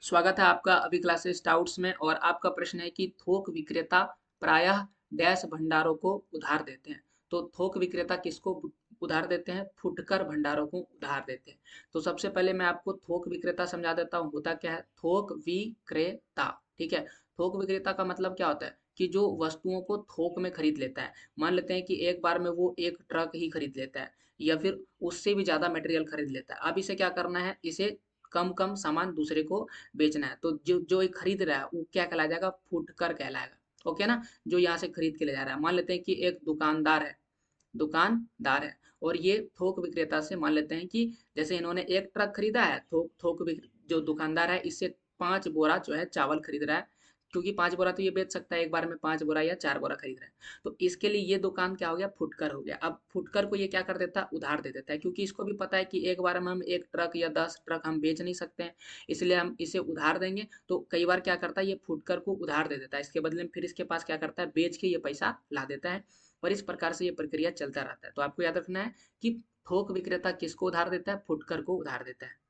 स्वागत है आपका अभी क्लासेस डाउट्स में। और आपका प्रश्न है कि थोक विक्रेता प्रायः डैश भंडारों को उधार देते हैं। तो थोक विक्रेता किसको उधार देते हैं? फुटकर भंडारों को उधार देते हैं। तो सबसे पहले मैं आपको थोक विक्रेता समझा देता हूँ, होता क्या है। थोक विक्रेता, ठीक है। थोक विक्रेता का मतलब क्या होता है कि जो वस्तुओं को थोक में खरीद लेता है। मान लेते हैं कि एक बार में वो एक ट्रक ही खरीद लेता है या फिर उससे भी ज्यादा मटेरियल खरीद लेता है। अब इसे क्या करना है, इसे कम कम सामान दूसरे को बेचना है। तो जो जो ये खरीद रहा है वो क्या कहला जाएगा? फुटकर कहलाएगा। ओके ना। जो यहाँ से खरीद के ले जा रहा है, मान लेते हैं कि एक दुकानदार है और ये थोक विक्रेता से मान लेते हैं कि जैसे इन्होंने एक ट्रक खरीदा है, जो दुकानदार है इससे 5 बोरा जो है चावल खरीद रहा है। क्योंकि 5 बोरा तो ये बेच सकता है एक बार में, 5 बोरा या 4 बोरा खरीद रहा है। तो इसके लिए ये दुकान क्या हो गया? फुटकर हो गया। अब फुटकर को ये क्या कर देता है? उधार दे देता है, क्योंकि इसको भी पता है कि एक बार में हम एक ट्रक या 10 ट्रक हम बेच नहीं सकते हैं। इसलिए हम इसे उधार देंगे। तो कई बार क्या करता है, ये फुटकर को उधार दे देता है, इसके बदले में फिर इसके पास क्या करता है, बेच के ये पैसा ला देता है। और इस प्रकार से ये प्रक्रिया चलता रहता है। तो आपको याद रखना है कि थोक विक्रेता किसको उधार देता है? फुटकर को उधार देता है।